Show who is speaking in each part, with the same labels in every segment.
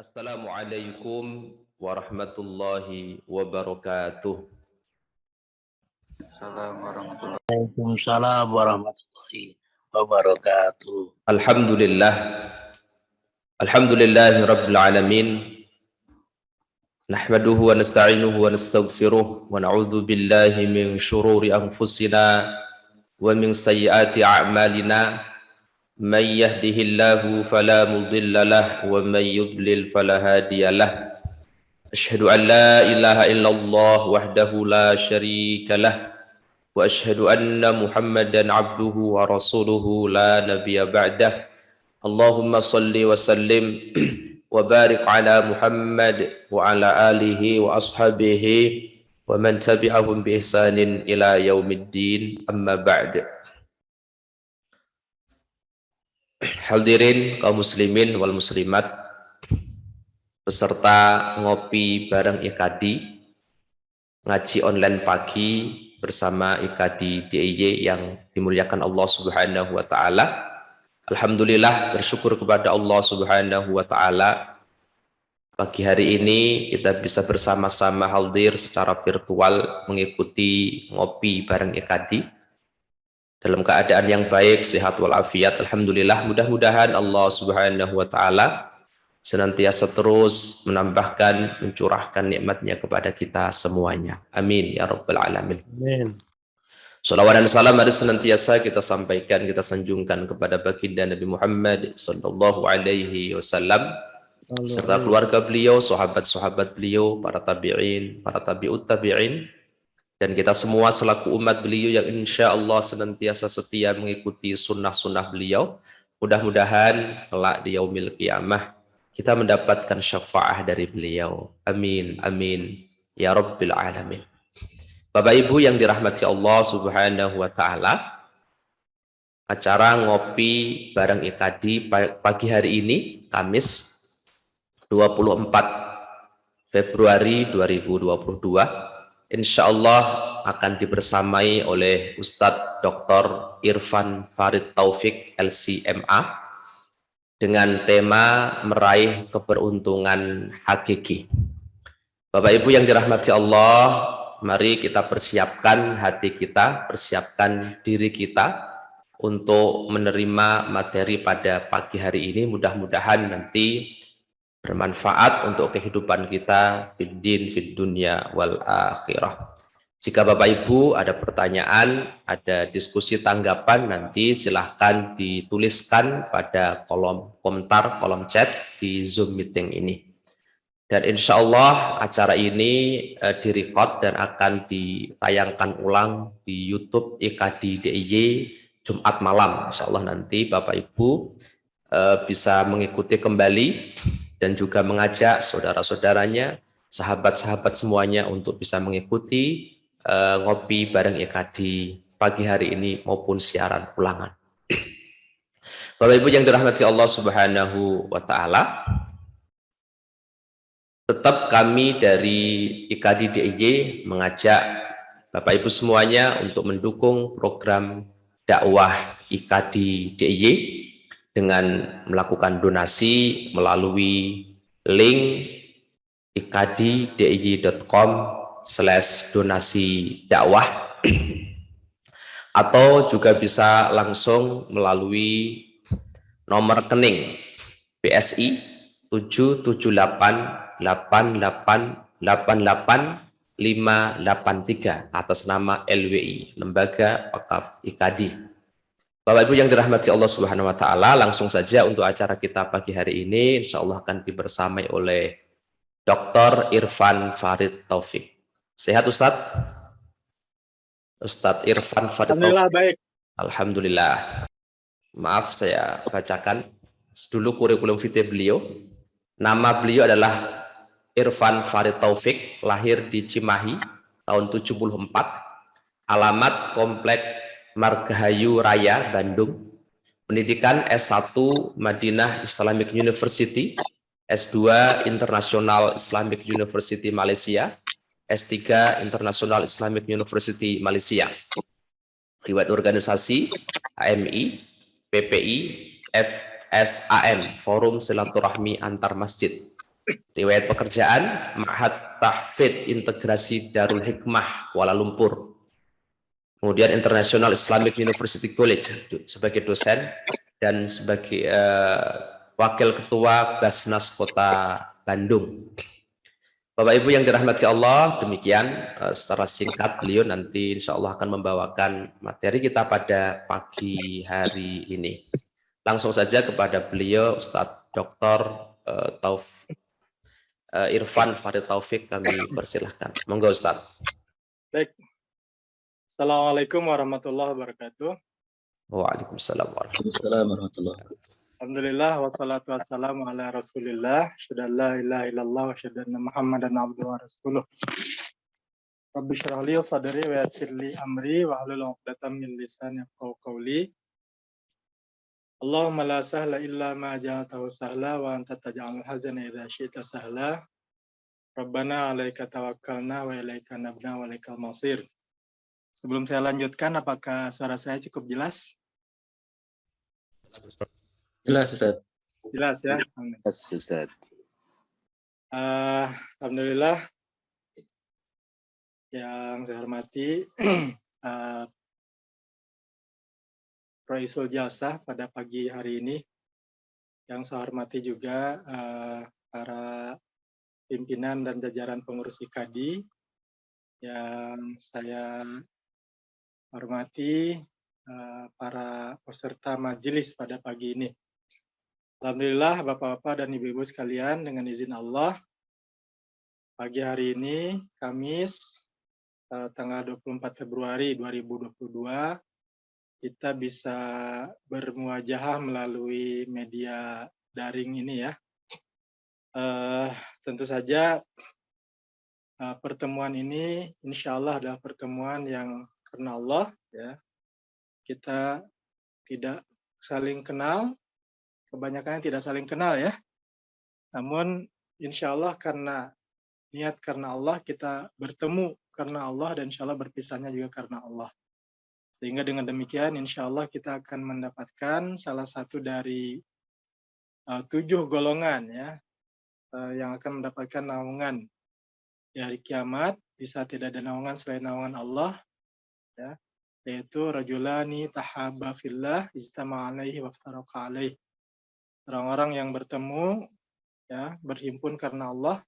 Speaker 1: Assalamualaikum warahmatullahi wabarakatuh.
Speaker 2: Assalamualaikum warahmatullahi
Speaker 3: Waalaikumsalam warahmatullahi wabarakatuh.
Speaker 1: Alhamdulillah. Alhamdulillahi rabbil alamin. Nahmaduhu wa nasta'inuhu wa nastaghfiruh wa na'udzu billahi min syururi anfusina wa min sayyiati a'malina. Man yahdihillahu fala mudilla lahu wa man yudlil fala hadiyalah. Asyhadu an la ilaha illallah wahdahu la syarika lah. Wa asyhadu anna Muhammadan abduhu wa rasuluhu la nabiyya ba'dah. Allahumma salli wa sallim wa barik ala Muhammad wa ala alihi wa ashabihi wa man tabi'ahum bi ihsanin ila yaumiddin, amma ba'd. Hadirin kaum muslimin wal muslimat, peserta ngopi bareng IKADI, ngaji online pagi bersama IKADI DIY yang dimuliakan Allah Subhanahu wa taala. Alhamdulillah, bersyukur kepada Allah Subhanahu wa taala. Pagi hari ini kita bisa bersama-sama hadir secara virtual mengikuti ngopi bareng IKADI dalam keadaan yang baik, sehat walafiat. Alhamdulillah, mudah-mudahan Allah Subhanahu wa taala senantiasa terus menambahkan, mencurahkan nikmatnya kepada kita semuanya. Amin ya rabbal alamin.
Speaker 3: Amin.
Speaker 1: Shalawat dan salam harus senantiasa kita sampaikan, kita sanjungkan kepada baginda Nabi Muhammad sallallahu alaihi wasallam serta keluarga beliau, sahabat-sahabat beliau, para tabi'in, para tabi'ut tabi'in, dan kita semua selaku umat beliau yang insya Allah senantiasa setia mengikuti sunnah-sunnah beliau. Mudah-mudahan kelak di yaumil qiyamah kita mendapatkan syafaat dari beliau. Amin, amin, ya rabbil alamin. Bapak Ibu yang dirahmati Allah Subhanahu wa taala, acara ngopi bareng IKADI pagi hari ini, Kamis 24 Februari 2022, insya Allah akan dibersamai oleh Ustadz Dr. Irfan Farid Taufik LCMA dengan tema meraih keberuntungan hakiki. Bapak Ibu yang dirahmati Allah, mari kita persiapkan hati kita, persiapkan diri kita untuk menerima materi pada pagi hari ini. Mudah-mudahan nanti bermanfaat untuk kehidupan kita fid din, fid dunya wal akhirah. Jika Bapak Ibu ada pertanyaan, ada diskusi tanggapan, nanti silahkan dituliskan pada kolom komentar, kolom chat di Zoom meeting ini. Dan insya Allah acara ini direkod dan akan ditayangkan ulang di YouTube IKADI DIY Jumat malam. Insya Allah nanti Bapak Ibu bisa mengikuti kembali dan juga mengajak saudara-saudaranya, sahabat-sahabat semuanya untuk bisa mengikuti ngopi bareng IKADI pagi hari ini maupun siaran ulangan. Bapak Ibu yang dirahmati Allah Subhanahu wa taala, tetap kami dari IKADI DIY mengajak Bapak Ibu semuanya untuk mendukung program dakwah IKADI DIY dengan melakukan donasi melalui link ikadidiy.com/donasi dakwah atau juga bisa langsung melalui nomor rekening BSI 7788888 atas nama LWI, Lembaga Wakaf IKADI. Bapak Ibu yang dirahmati Allah Subhanahu wa taala, langsung saja untuk acara kita pagi hari ini insya Allah akan dibersamai oleh Dr. Irfan Farid Taufik. Sehat Ustadz? Ustadz Irfan Farid Taufik.
Speaker 3: Alhamdulillah baik.
Speaker 1: Alhamdulillah. Maaf saya bacakan dulu kurikulum vitae beliau. Nama beliau adalah Irfan Farid Taufik, lahir di Cimahi tahun 74, alamat Komplek Margahayu Raya, Bandung. Pendidikan S1 Madinah Islamic University, S2 International Islamic University Malaysia, S3 International Islamic University Malaysia. Riwayat organisasi AMI, PPI, FSAM, Forum Silaturahmi Antar Masjid. Riwayat pekerjaan, Ma'had Tahfidz Integrasi Darul Hikmah Kuala Lumpur. Kemudian International Islamic University College sebagai dosen dan sebagai wakil ketua Basnas Kota Bandung. Bapak Ibu yang dirahmati Allah, demikian secara singkat beliau nanti insya Allah akan membawakan materi kita pada pagi hari ini. Langsung saja kepada beliau Ustadz Dr. Irfan Farid Taufik kami persilahkan. Monggo Ustadz.
Speaker 2: Baik. Assalamualaikum warahmatullahi wabarakatuh.
Speaker 1: Waalaikumsalam
Speaker 3: warahmatullahi wabarakatuh.
Speaker 2: Alhamdulillah wassalatu wassalamu ala Rasulillah. Asyhadu an la ilaha illallah wa asyhadu anna Muhammadan abduhu wa rasuluh. Rabbi shrah li sadri wa yassir li amri wa hlul 'uqdatam min lisani yafqahu qawli. Allahumma la sahla illa ma ja'altahu sahla wa anta taj'alul hazana idza syi'ta sahla. Rabbana 'alaika tawakkalna wa ilaika nabna wa ilaikal masir. Sebelum saya lanjutkan, apakah suara saya cukup jelas?
Speaker 3: Jelas, Ustaz.
Speaker 2: Jelas ya.
Speaker 3: Ustaz.
Speaker 2: Alhamdulillah yang saya hormati Raisul Jalsah pada pagi hari ini, yang saya hormati juga para pimpinan dan jajaran pengurus IKADI, yang saya hormati para peserta majelis pada pagi ini. Alhamdulillah Bapak-Bapak dan Ibu-Ibu sekalian, dengan izin Allah, pagi hari ini Kamis tanggal 24 Februari 2022 kita bisa bermuajahah melalui media daring ini ya. Tentu saja pertemuan ini insya Allah adalah pertemuan yang karena Allah ya. Kita tidak saling kenal, kebanyakan tidak saling kenal ya. Namun insya Allah karena niat karena Allah, kita bertemu karena Allah, dan insya Allah berpisahnya juga karena Allah. Sehingga dengan demikian insya Allah kita akan mendapatkan salah satu dari 7 golongan ya, yang akan mendapatkan naungan di hari kiamat, di saat tidak ada naungan selain naungan Allah ya, yaitu rajulani tahabba fillah ijtama'a alaihi waftaraqa alaihi. Orang-orang yang bertemu ya, berhimpun karena Allah,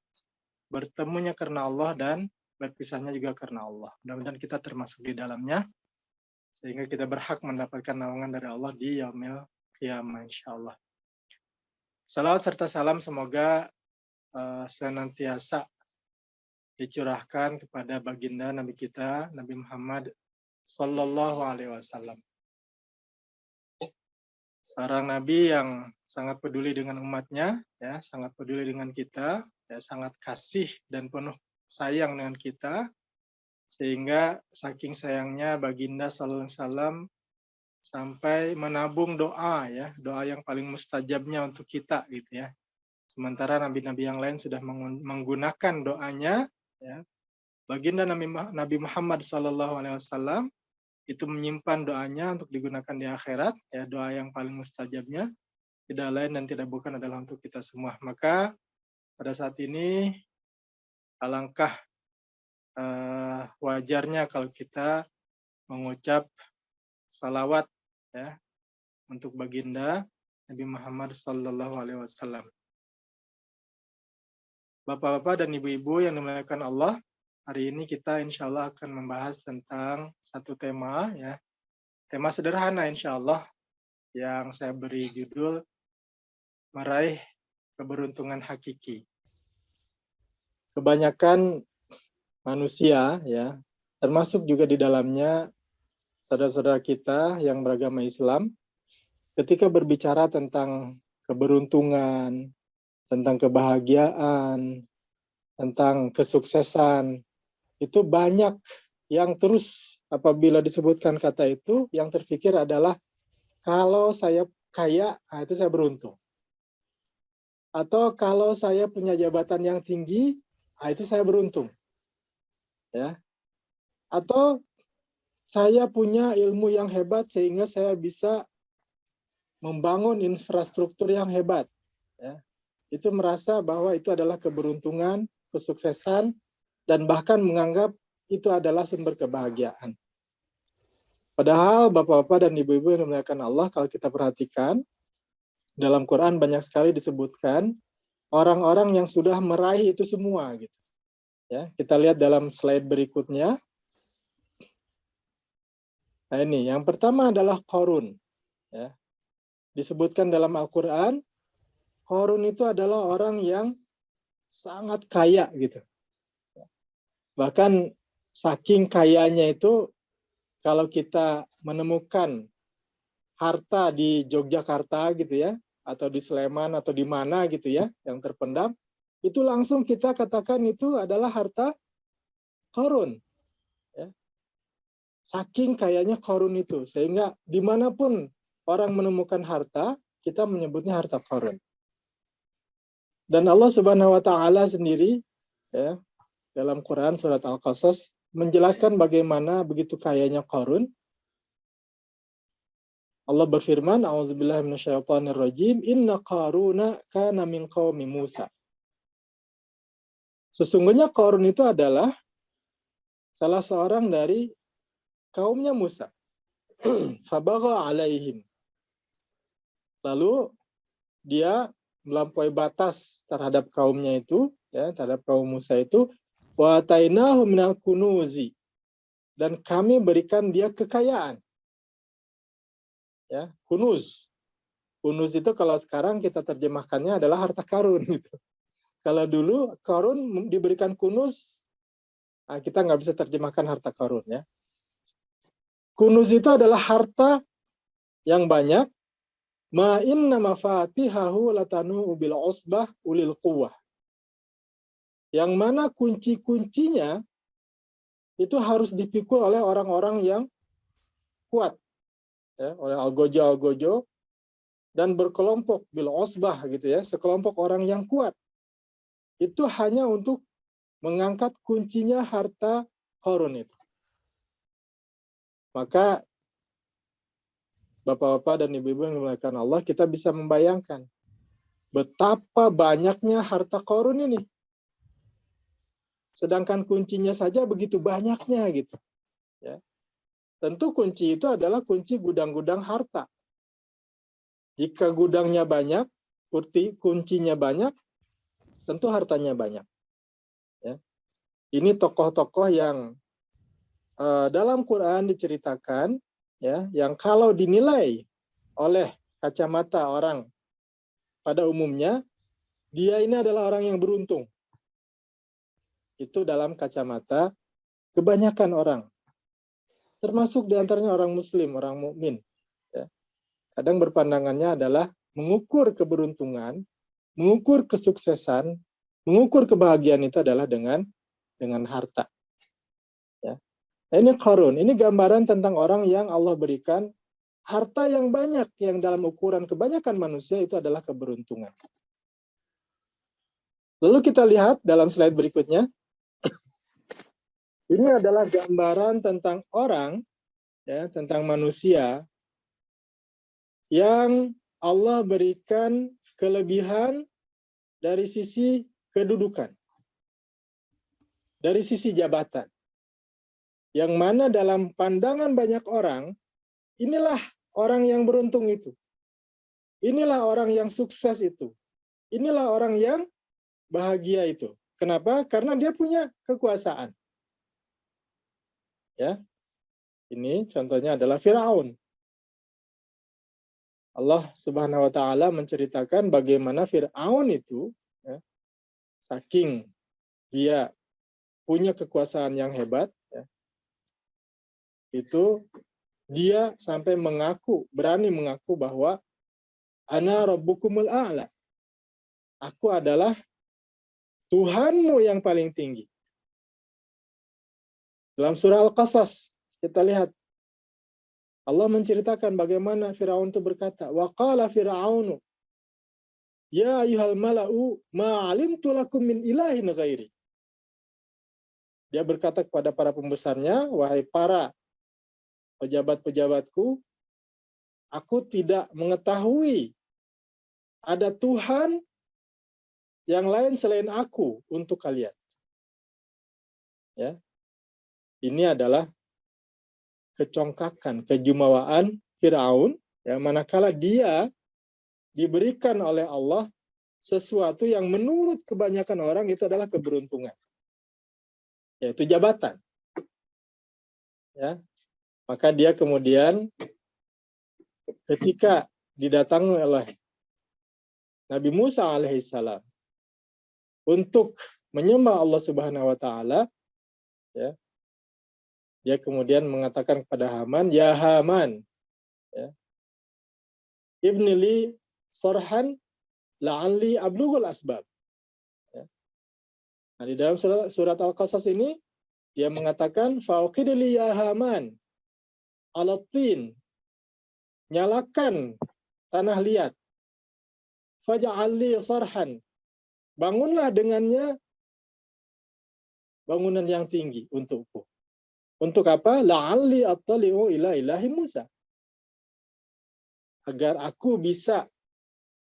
Speaker 2: bertemunya karena Allah, dan berpisahnya juga karena Allah. Mudah-mudahan kita termasuk di dalamnya sehingga kita berhak mendapatkan naungan dari Allah di yaumil qiyamah insyaallah. Salawat serta salam semoga senantiasa dicurahkan kepada baginda Nabi kita Nabi Muhammad Sallallahu Alaihi Wasallam. Seorang Nabi yang sangat peduli dengan umatnya, ya, sangat peduli dengan kita, ya, sangat kasih dan penuh sayang dengan kita, sehingga saking sayangnya baginda Sallallahu Alaihi Wasallam sampai menabung doa, ya, doa yang paling mustajabnya untuk kita, gitu ya. Sementara nabi-nabi yang lain sudah menggunakan doanya, ya, baginda Nabi Muhammad Sallallahu Alaihi Wasallam itu menyimpan doanya untuk digunakan di akhirat, ya, doa yang paling mustajabnya tidak lain dan tidak bukan adalah untuk kita semua. Maka pada saat ini alangkah wajarnya kalau kita mengucap salawat ya untuk baginda Nabi Muhammad Sallallahu Alaihi Wasallam. Bapak-bapak dan ibu-ibu yang dimuliakan Allah, hari ini kita insya Allah akan membahas tentang satu tema, ya, tema sederhana insya Allah yang saya beri judul meraih keberuntungan hakiki. Kebanyakan manusia, ya, termasuk juga di dalamnya saudara-saudara kita yang beragama Islam, ketika berbicara tentang keberuntungan, tentang kebahagiaan, tentang kesuksesan, itu banyak yang terus apabila disebutkan kata itu, yang terpikir adalah kalau saya kaya, itu saya beruntung. Atau kalau saya punya jabatan yang tinggi, itu saya beruntung. Ya. Atau saya punya ilmu yang hebat sehingga saya bisa membangun infrastruktur yang hebat. Ya. itu merasa bahwa itu adalah keberuntungan, kesuksesan, dan bahkan menganggap itu adalah sumber kebahagiaan. Padahal Bapak-bapak dan Ibu-ibu yang dimuliakan Allah, kalau kita perhatikan, dalam Quran banyak sekali disebutkan orang-orang yang sudah meraih itu semua gitu. Ya, kita lihat dalam slide berikutnya. Nah, ini yang pertama adalah Qarun. Ya. Disebutkan dalam Al-Qur'an, Qarun itu adalah orang yang sangat kaya gitu. Bahkan saking kayanya itu, kalau kita menemukan harta di Yogyakarta gitu ya, atau di Sleman atau di mana gitu ya, yang terpendam, itu langsung kita katakan itu adalah harta Qarun. Ya. Saking kayanya Qarun itu, sehingga dimanapun orang menemukan harta, kita menyebutnya harta Qarun. Dan Allah Subhanahu wa Ta'ala sendiri, ya, dalam Quran surat Al-Qasas menjelaskan bagaimana begitu kayanya Qarun. Allah berfirman, "A'udzubillahi minasyaitonirrajim, inna Qaruna kana min qaumi Musa." Sesungguhnya Qarun itu adalah salah seorang dari kaumnya Musa. Fabagha alaihim. Lalu dia melampaui batas terhadap kaumnya itu, ya, terhadap kaum Musa itu. Wa atainahu minal kunuzi, dan kami berikan dia kekayaan. Ya, kunuz. Kunuz itu kalau sekarang kita terjemahkannya adalah harta karun gitu. Kalau dulu karun diberikan kunuz, nah kita nggak bisa terjemahkan harta karun ya. Kunuz itu adalah harta yang banyak. Ma inna mafatihahu latanu bil usbah ulil quwwah. Yang mana kunci-kuncinya itu harus dipikul oleh orang-orang yang kuat, ya, oleh algojo dan berkelompok bil usbah gitu ya, sekelompok orang yang kuat. Itu hanya untuk mengangkat kuncinya harta Qarun itu. Maka Bapak-bapak dan Ibu-ibu yang dimuliakan Allah, kita bisa membayangkan betapa banyaknya harta Qarun ini. Sedangkan kuncinya saja begitu banyaknya gitu. Ya. Tentu kunci itu adalah kunci gudang-gudang harta. Jika gudangnya banyak, kuncinya banyak, tentu hartanya banyak. Ya. Ini tokoh-tokoh yang dalam Quran diceritakan, ya, yang kalau dinilai oleh kacamata orang pada umumnya, dia ini adalah orang yang beruntung. Itu dalam kacamata kebanyakan orang. Termasuk diantaranya orang muslim, orang mukmin. Ya. Kadang berpandangannya adalah mengukur keberuntungan, mengukur kesuksesan, mengukur kebahagiaan itu adalah dengan harta. Ya. Nah, ini Qarun, ini gambaran tentang orang yang Allah berikan harta yang banyak, yang dalam ukuran kebanyakan manusia itu adalah keberuntungan. Lalu kita lihat dalam slide berikutnya. Ini adalah gambaran tentang orang, ya, tentang manusia yang Allah berikan kelebihan dari sisi kedudukan, dari sisi jabatan. Yang mana dalam pandangan banyak orang, inilah orang yang beruntung itu. Inilah orang yang sukses itu. Inilah orang yang bahagia itu. Kenapa? Karena dia punya kekuasaan. Ya, ini contohnya adalah Firaun. Allah Subhanahu wa Ta'ala menceritakan bagaimana Firaun itu, ya, saking dia punya kekuasaan yang hebat, ya, itu dia sampai berani mengaku bahwa ana rabbukumul a'la. Aku adalah Tuhanmu yang paling tinggi. Dalam surah Al-Qasas, kita lihat Allah menceritakan bagaimana Firaun itu berkata, wa qala fir'aunu ya ayyuhal mala'u ma 'alimtu lakum min ilahin ghairi. Dia berkata kepada para pembesarnya, wahai para pejabat-pejabatku, aku tidak mengetahui ada Tuhan yang lain selain aku untuk kalian. Ya. Ini adalah kecongkakan, kejumawaan Firaun, ya, manakala dia diberikan oleh Allah sesuatu yang menurut kebanyakan orang itu adalah keberuntungan, yaitu jabatan. Ya. Maka dia kemudian ketika didatangi oleh Nabi Musa alaihissalam untuk menyembah Allah Subhanahu wa taala, ya, dia kemudian mengatakan kepada Haman, ya Haman, ya, ibni li sarhan la'alli ablughul asbab. Ya. Nah, di dalam surat Al-Qasas ini dia mengatakan fauqid li ya Haman alatin, nyalakan tanah liat, faj'al li sarhan, bangunlah dengannya bangunan yang tinggi untukku. Untuk apa? La'alli attali'u ila ilahi Musa. Agar aku bisa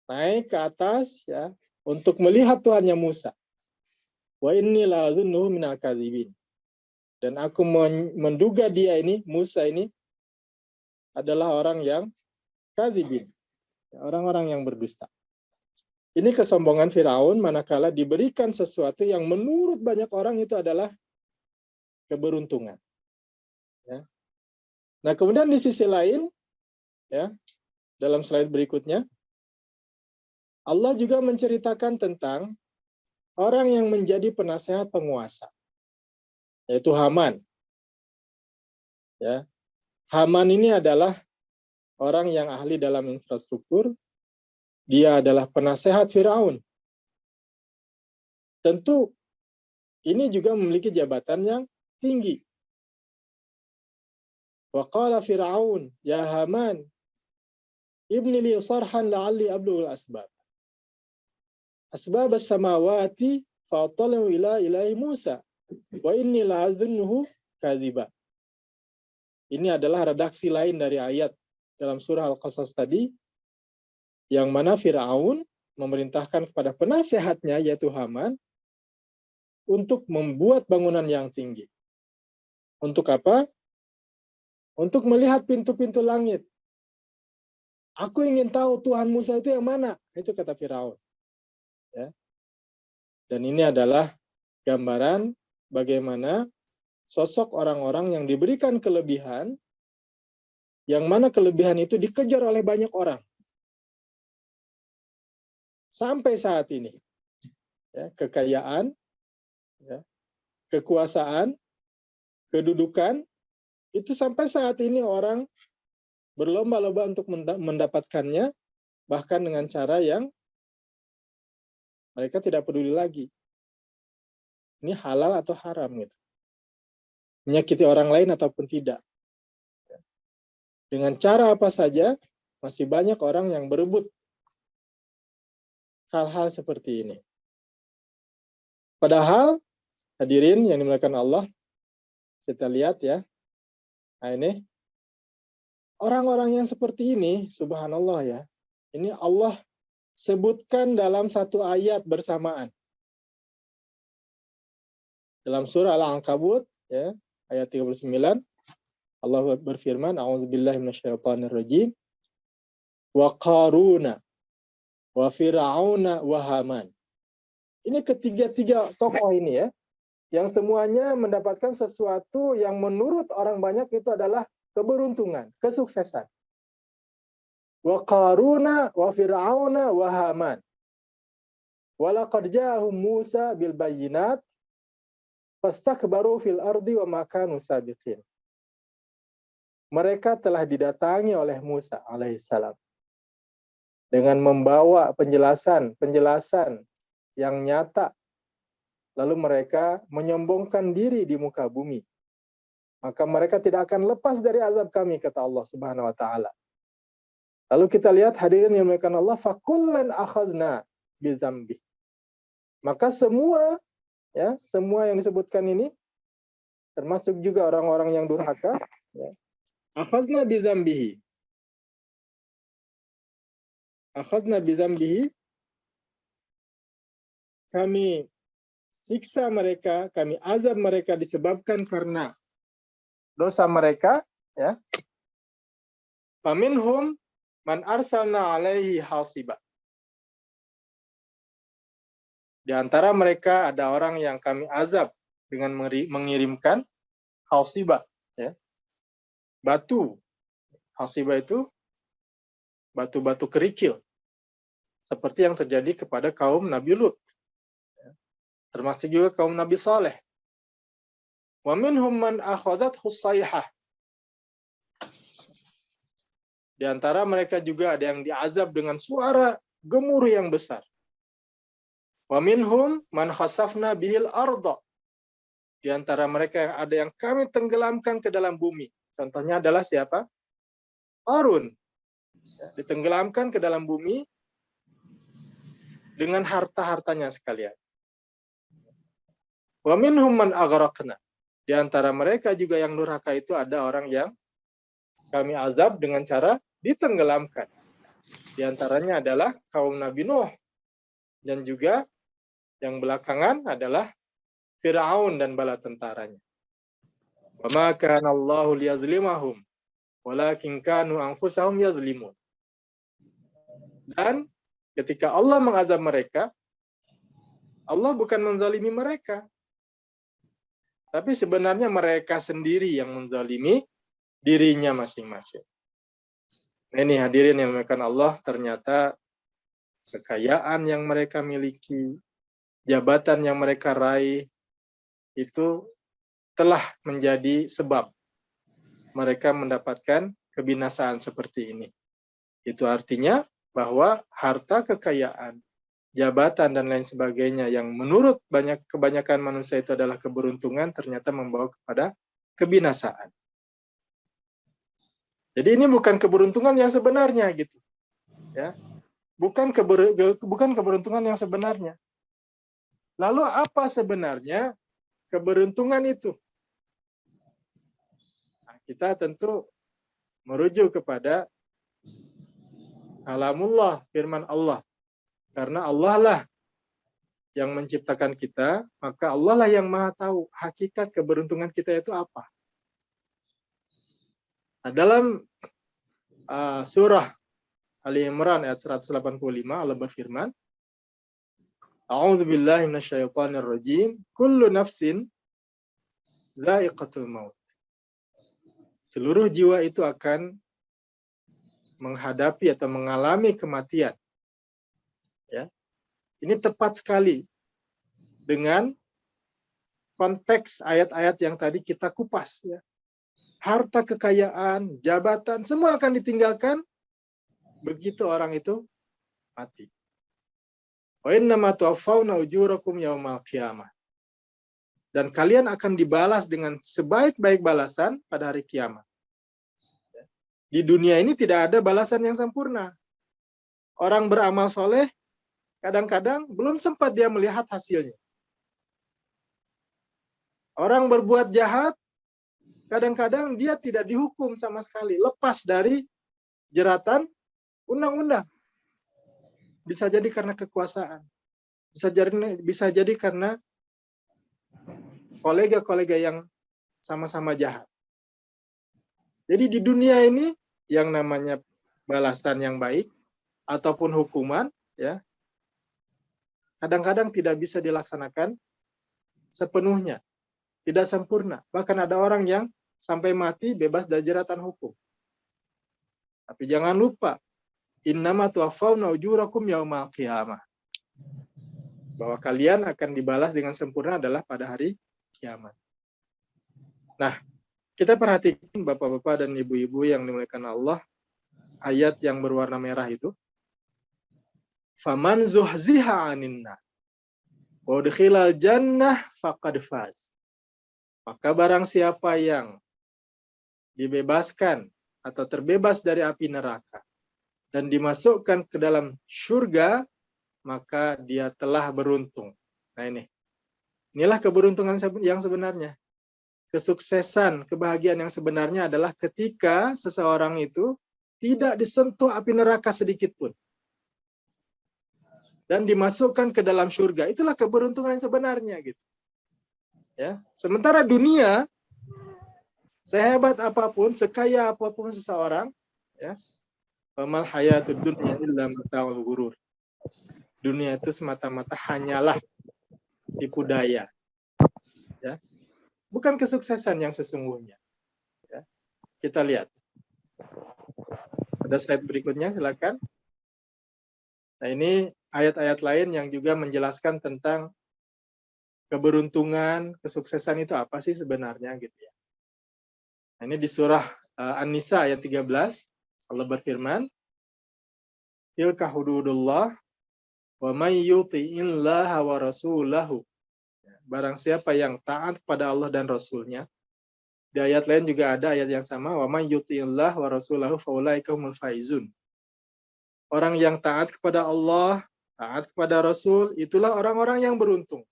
Speaker 2: naik ke atas, ya, untuk melihat Tuhannya Musa. Wa inni la'adhunnuhu minal kadzibin. Dan aku menduga dia ini, Musa ini, adalah orang yang kadzibin. Orang-orang yang berdusta. Ini kesombongan Firaun manakala diberikan sesuatu yang menurut banyak orang itu adalah keberuntungan. Ya. Nah, kemudian di sisi lain, ya, dalam slide berikutnya, Allah juga menceritakan tentang orang yang menjadi penasehat penguasa, yaitu Haman. Ya. Haman ini adalah orang yang ahli dalam infrastruktur. Dia adalah penasehat Firaun. Tentu ini juga memiliki jabatan yang tinggi. Wa qala Fir'aun, ya Haman, ibni li sarhan la'alli ablughul asbab. Asbab as-samawati fa'talu ila ilahi Musa. Wa inni la'adhunnuhu kadziba. Ini adalah redaksi lain dari ayat dalam surah Al-Qasas tadi, yang mana Fir'aun memerintahkan kepada penasehatnya, yaitu Haman, untuk membuat bangunan yang tinggi. Untuk apa? Untuk melihat pintu-pintu langit. Aku ingin tahu Tuhan Musa itu yang mana. Itu kata Firaun. Ya. Dan ini adalah gambaran bagaimana sosok orang-orang yang diberikan kelebihan, yang mana kelebihan itu dikejar oleh banyak orang. Sampai saat ini. Ya, kekayaan, ya, kekuasaan, kedudukan, itu sampai saat ini orang berlomba-lomba untuk mendapatkannya, bahkan dengan cara yang mereka tidak peduli lagi. Ini halal atau haram, gitu. Menyakiti orang lain ataupun tidak. Dengan cara apa saja, masih banyak orang yang berebut hal-hal seperti ini. Padahal, hadirin yang dimuliakan Allah, kita lihat ya, nah ini, orang-orang yang seperti ini, subhanallah ya, ini Allah sebutkan dalam satu ayat bersamaan. Dalam surah Al-Ankabut, ya, ayat 39, Allah berfirman, A'udzubillahi minasyaitonirrajim, wa Qaruna, wa Fir'auna, wa Haman. Ini ketiga-tiga tokoh ini ya, yang semuanya mendapatkan sesuatu yang menurut orang banyak itu adalah keberuntungan, kesuksesan. Wa Qaruna, wa Fir'auna, wa Haman. Wa laqad ja'ahum Musa bil bayyinat fastakbaru fil ardi wa ma kanu sabiqin. Mereka telah didatangi oleh Musa alaihissalam dengan membawa penjelasan yang nyata. Lalu mereka menyombongkan diri di muka bumi. Maka mereka tidak akan lepas dari azab kami, kata Allah Subhanahu wa taala. Lalu kita lihat hadirin yang dimuliakan Allah, fakullan akhadna bizambi. Maka semua yang disebutkan ini, termasuk juga orang-orang yang durhaka, ya, akhadna bizambihi. Akhadna bizambihi, kami siksa mereka, kami azab mereka disebabkan karena dosa mereka, ya. Faminhum man arsalna alaihi hasiba. Di antara mereka ada orang yang kami azab dengan mengirimkan hasiba, ya. Batu. Hasiba itu batu-batu kerikil. Seperti yang terjadi kepada kaum Nabi Lut. Termasuk juga kaum Nabi Saleh. Wa minhum man akhadathu sayhah. Di antara mereka juga ada yang diazab dengan suara gemuruh yang besar. Wa minhum man khasafna bihil arda. Di antara mereka ada yang kami tenggelamkan ke dalam bumi. Contohnya adalah siapa? Qarun. Ditenggelamkan ke dalam bumi dengan harta-hartanya sekalian. Wa minhum man aghraqna. Di antara mereka juga yang durhaka itu ada orang yang kami azab dengan cara ditenggelamkan. Di antaranya adalah kaum Nabi Nuh. Dan juga yang belakangan adalah Fir'aun dan bala tentaranya. Wa ma kana Allahu liyazlimahum walakin kanu anfusahum yazlimun. Dan ketika Allah mengazab mereka, Allah bukan menzalimi mereka. Tapi sebenarnya mereka sendiri yang menzalimi dirinya masing-masing. Nah, ini hadirin yang dimuliakan Allah, ternyata kekayaan yang mereka miliki, jabatan yang mereka raih, itu telah menjadi sebab mereka mendapatkan kebinasaan seperti ini. Itu artinya bahwa harta kekayaan, jabatan, dan lain sebagainya yang menurut kebanyakan manusia itu adalah keberuntungan, ternyata membawa kepada kebinasaan. Jadi ini bukan keberuntungan yang sebenarnya, gitu. Ya. Bukan keberuntungan yang sebenarnya. Lalu apa sebenarnya keberuntungan itu? Nah, kita tentu merujuk kepada kalamullah, firman Allah. Karena Allah lah yang menciptakan kita, maka Allah lah yang maha tahu hakikat keberuntungan kita itu apa. Nah, dalam surah Ali Imran ayat 185 Allah berfirman, A'udzubillahi minasyaitonirrajim, kullu nafsin dha'iqatul maut. Seluruh jiwa itu akan menghadapi atau mengalami kematian. Ya. Ini tepat sekali dengan konteks ayat-ayat yang tadi kita kupas, ya. Harta kekayaan, jabatan, semua akan ditinggalkan begitu orang itu mati. Wa innama tuwaffawna ujurakum yaumal qiyamah. Dan kalian akan dibalas dengan sebaik-baik balasan pada hari kiamat. Di dunia ini tidak ada balasan yang sempurna. Orang beramal soleh, kadang-kadang belum sempat dia melihat hasilnya. Orang berbuat jahat, kadang-kadang dia tidak dihukum sama sekali, lepas dari jeratan undang-undang. Bisa jadi karena kekuasaan. Bisa jadi karena kolega-kolega yang sama-sama jahat. Jadi di dunia ini yang namanya balasan yang baik ataupun hukuman, ya, kadang-kadang tidak bisa dilaksanakan sepenuhnya, tidak sempurna. Bahkan ada orang yang sampai mati bebas dari jeratan hukum. Tapi jangan lupa, innama tuwaffawna ujurakum yaumal qiyamah. Bahwa kalian akan dibalas dengan sempurna adalah pada hari kiamat. Nah, kita perhatikan bapak-bapak dan ibu-ibu yang dimuliakan Allah, ayat yang berwarna merah itu. Faman zuhziha 'anin nar wa udkhilal jannah faqad faz. Maka barang siapa yang dibebaskan atau terbebas dari api neraka dan dimasukkan ke dalam surga, maka dia telah beruntung. Nah, inilah keberuntungan yang sebenarnya. Kesuksesan, kebahagiaan yang sebenarnya adalah ketika seseorang itu tidak disentuh api neraka sedikit pun. dan dimasukkan ke dalam surga. Itulah keberuntungan yang sebenarnya gitu. Ya. Sementara dunia, sehebat apapun, sekaya apapun seseorang, ya, famal hayatud dunya illa mata'ul ghurur. Dunia itu semata-mata hanyalah tipu daya. Ya. Bukan kesuksesan yang sesungguhnya. Ya. Kita lihat. Ada slide berikutnya, silakan. Nah, ini ayat-ayat lain yang juga menjelaskan tentang keberuntungan, kesuksesan itu apa sih sebenarnya gitu ya. Nah, ini di surah An-Nisa ayat 13, Allah berfirman, tilka hududullah wa may yuti'illaha wa rasulahu. Barang siapa yang taat kepada Allah dan Rasulnya. Di ayat lain juga ada ayat yang sama, wa may yuti'illaha wa rasulahu faulaika humul faizun. Orang yang taat kepada Allah, taat kepada Rasul, itulah orang-orang yang beruntung.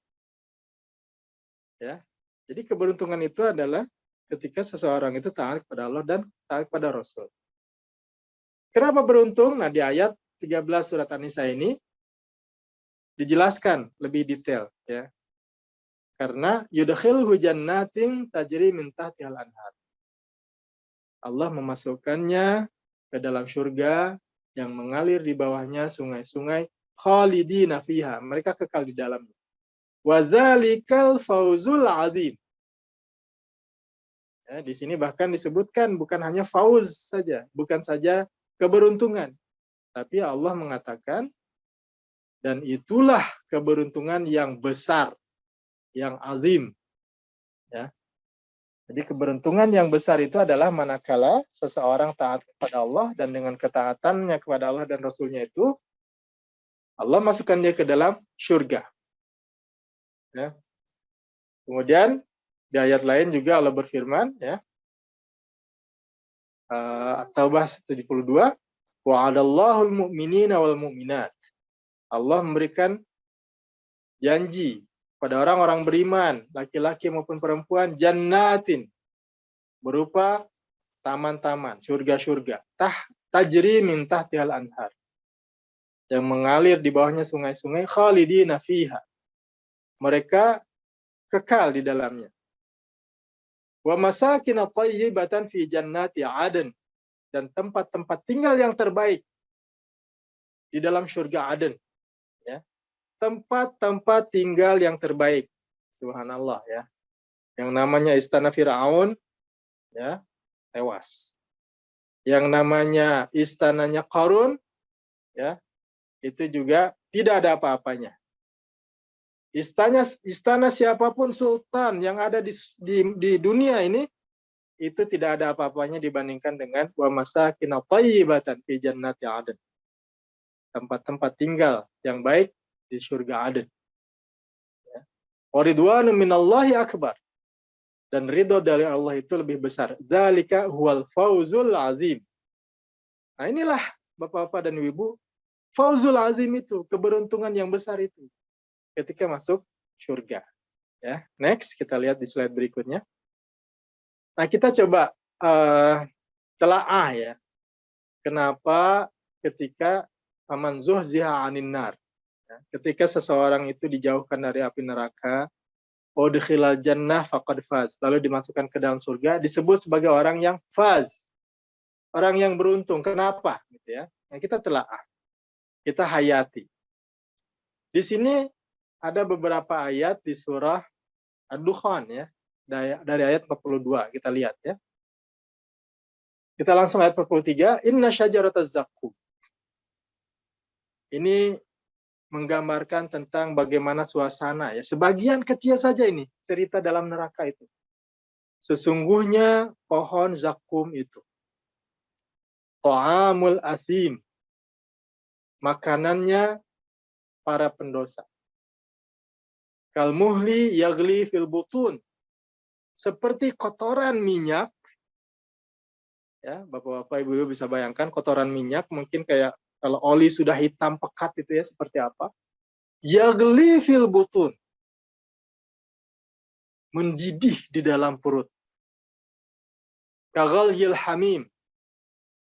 Speaker 2: Ya. Jadi keberuntungan itu adalah ketika seseorang itu taat kepada Allah dan taat kepada Rasul. Kenapa beruntung? Nah, di ayat 13 surat An-Nisa ini dijelaskan lebih detail ya. Karena yudkhilhu jannatin tajri min tahtihal anhar. Allah memasukkannya ke dalam surga yang mengalir di bawahnya sungai-sungai khalidina fiha. Mereka kekal di dalamnya. Wa dzalikal fauzul azim. Ya, di sini bahkan disebutkan bukan hanya fauz saja, bukan saja keberuntungan, tapi Allah mengatakan dan itulah keberuntungan yang besar, yang azim. Ya. Jadi keberuntungan yang besar itu adalah manakala seseorang taat kepada Allah dan dengan ketaatannya kepada Allah dan Rasulnya itu Allah masukkan dia ke dalam surga. Ya. Kemudian di ayat lain juga Allah berfirman, ya, At-Taubah 72, wa'adallahu al-mu'minina wal mu'minat. Allah memberikan janji pada orang-orang beriman, laki-laki maupun perempuan, jannatin, berupa taman-taman, surga-surga, tajri min tahtihal anhar, yang mengalir di bawahnya sungai-sungai, khalidina fiha. Mereka kekal di dalamnya. Wa masakin thayyibatan fi jannati 'adn, dan tempat-tempat tinggal yang terbaik di dalam surga Aden, ya. Tempat-tempat tinggal yang terbaik. Subhanallah ya. Yang namanya istana Firaun ya, tewas. Yang namanya istananya Qarun ya, itu juga tidak ada apa-apanya. Istana siapapun sultan yang ada di dunia ini itu tidak ada apa-apanya dibandingkan dengan wa masakin thayyibatan fi jannati 'adn. Tempat-tempat tinggal yang baik di surga Aden. Ya. Wa ridwanu minallahi akbar. Dan ridho dari Allah itu lebih besar. Dzalika huwal fauzul azim. Nah, inilah Bapak-bapak dan Ibu, fauzul azim itu, keberuntungan yang besar itu ketika masuk surga. Ya, next kita lihat di slide berikutnya. Nah, kita coba telaah ya. Kenapa ketika faman zuhziha 'anil nar, ya, ketika seseorang itu dijauhkan dari api neraka, udkhilal jannah faqad faz, lalu dimasukkan ke dalam surga, disebut sebagai orang yang faz, orang yang beruntung. Kenapa? Gitu ya. Nah, kita telaah, kita hayati. Di sini ada beberapa ayat di surah Ad-Dukhan ya, dari ayat 42, kita lihat ya. Kita langsung ayat 43, inna syajarataz zaqqum. Ini menggambarkan tentang bagaimana suasana ya. Sebagian kecil saja ini cerita dalam neraka itu. Sesungguhnya pohon zakum itu, ta'amul athim, makanannya para pendosa. Kal muhli yagli fil butun, seperti kotoran minyak. Ya, Bapak-bapak, Ibu-ibu bisa bayangkan kotoran minyak mungkin kayak kalau oli sudah hitam pekat itu ya seperti apa? Yagli fil butun, mendidih di dalam perut. Kaghalyil hamim,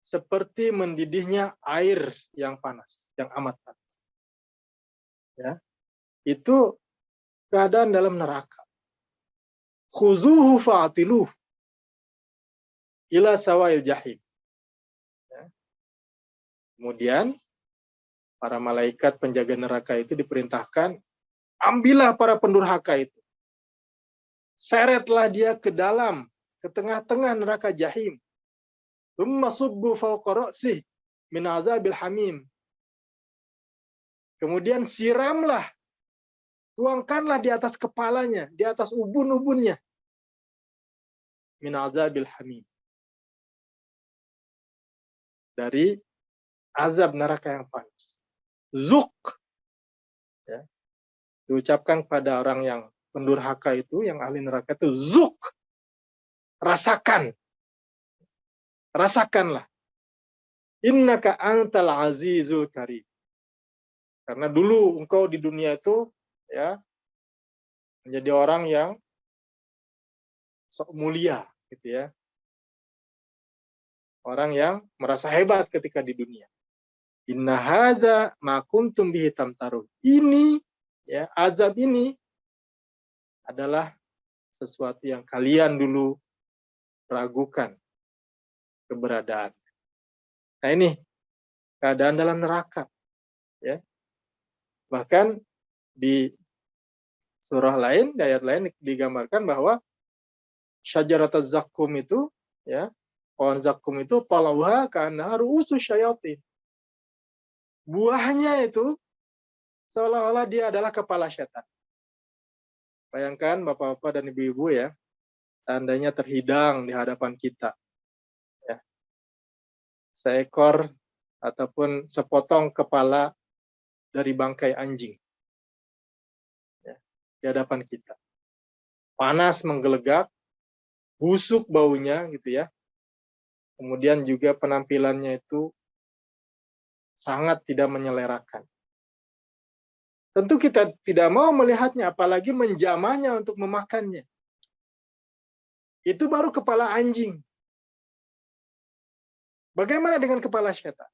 Speaker 2: seperti mendidihnya air yang panas, yang amat panas. Ya, itu keadaan dalam neraka. Khuzuhu fa'atiluh ila sawail jahim. Ya. Kemudian para malaikat penjaga neraka itu diperintahkan, ambillah para pendurhaka itu. Seretlah dia ke tengah-tengah neraka jahim. Tsumma subbu fawqa ra'sih min azabil hamim. Kemudian siramlah, tuangkanlah di atas kepalanya, di atas ubun-ubunnya. Min azabil hamim. Dari azab neraka yang panas. Zuk. Ya. Diucapkan pada orang yang pendurhaka itu, yang ahli neraka itu, zuk. Rasakan. Rasakanlah. Innaka antal azizul karim. Karena dulu engkau di dunia itu ya menjadi orang yang sok mulia gitu ya. Orang yang merasa hebat ketika di dunia. Inna hadza ma kuntum bihi tamtarun. Ini ya, azab ini adalah sesuatu yang kalian dulu ragukan keberadaan. Nah, ini keadaan dalam neraka ya. Bahkan di surah lain, di ayat lain digambarkan bahwa syajarataz zakkum itu ya, pohon zakkum itu palauha kana ru'usus syayatin. Buahnya itu seolah-olah dia adalah kepala setan. Bayangkan Bapak-bapak dan Ibu-ibu ya, seandainya terhidang di hadapan kita. Ya. Seekor ataupun sepotong kepala dari bangkai anjing. Ya, di hadapan kita. Panas menggelegak, busuk baunya gitu ya. Kemudian juga penampilannya itu sangat tidak menyelerakan. Tentu kita tidak mau melihatnya, apalagi menjamahnya untuk memakannya. Itu baru kepala anjing. Bagaimana dengan kepala setan?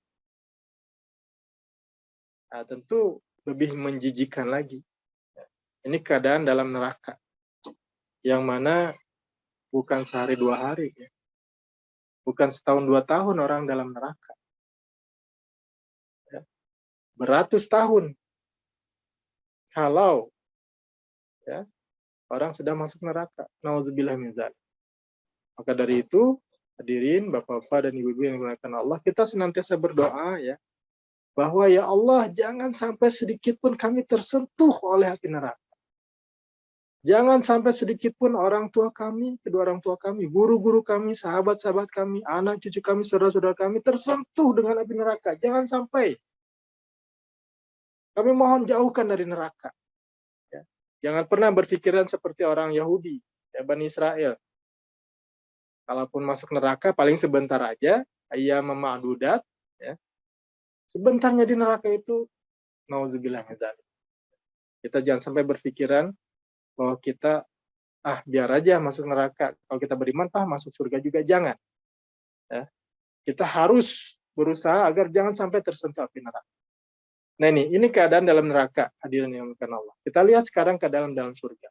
Speaker 2: Nah, tentu lebih menjijikan lagi. Ini keadaan dalam neraka. Yang mana bukan sehari dua hari. Ya. Bukan setahun dua tahun orang dalam neraka. Ya. Beratus tahun. Kalau ya, orang sudah masuk neraka. Nauzubillah min dzalik. Maka dari itu, hadirin, Bapak-bapak dan Ibu-ibu yang dimuliakan Allah, kita senantiasa berdoa ya, bahwa ya Allah, jangan sampai sedikit pun kami tersentuh oleh api neraka. Jangan sampai sedikit pun orang tua kami, kedua orang tua kami, guru-guru kami, sahabat-sahabat kami, anak cucu kami, saudara-saudara kami tersentuh dengan api neraka. Jangan sampai. Kami mohon jauhkan dari neraka. Ya. Jangan pernah berpikiran seperti orang Yahudi, ya, Bani Israel. Kalaupun masuk neraka, paling sebentar aja, ayyam ma'dudat, ya. Sebentarnya di neraka itu, nauzubillah min dzalik. Kita jangan sampai berpikiran bahwa kita, biar aja masuk neraka. Kalau kita beriman, masuk surga juga. Jangan. Ya. Kita harus berusaha agar jangan sampai tersentuh api neraka. Nah ini keadaan dalam neraka, hadirin yang dimuliakan Allah. Kita lihat sekarang keadaan dalam surga.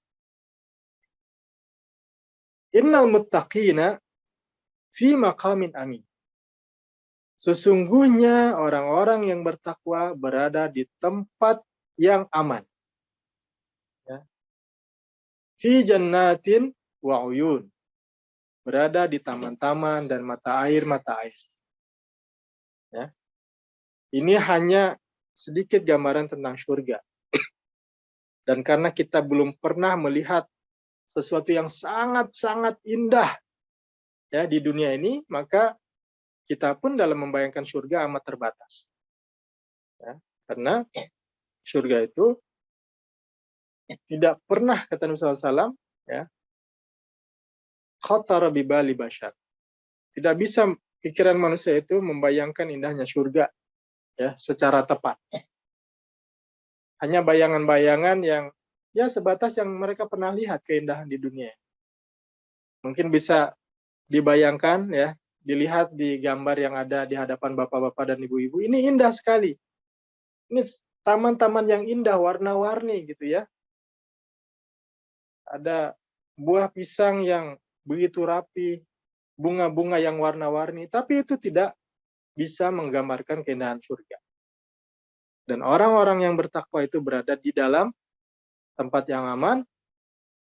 Speaker 2: Innal muttaqina fi maqamin amin. Sesungguhnya orang-orang yang bertakwa berada di tempat yang aman. Ya. Fi jannatin wa uyun. Berada di taman-taman dan mata air. Ya. Ini hanya sedikit gambaran tentang surga. Dan karena kita belum pernah melihat sesuatu yang sangat-sangat indah ya di dunia ini, maka kita pun dalam membayangkan surga amat terbatas. Ya, karena surga itu tidak pernah, kata Nabi SAW, ya, khatara bibali bashar. Tidak bisa pikiran manusia itu membayangkan indahnya surga ya secara tepat. Hanya bayangan-bayangan yang ya sebatas yang mereka pernah lihat keindahan di dunia. Mungkin bisa dibayangkan ya, dilihat di gambar yang ada di hadapan bapak-bapak dan ibu-ibu. Ini indah sekali. Ini taman-taman yang indah, warna-warni gitu ya. Ada buah pisang yang begitu rapi, bunga-bunga yang warna-warni, tapi itu tidak bisa menggambarkan keindahan surga. Dan orang-orang yang bertakwa itu berada di dalam tempat yang aman,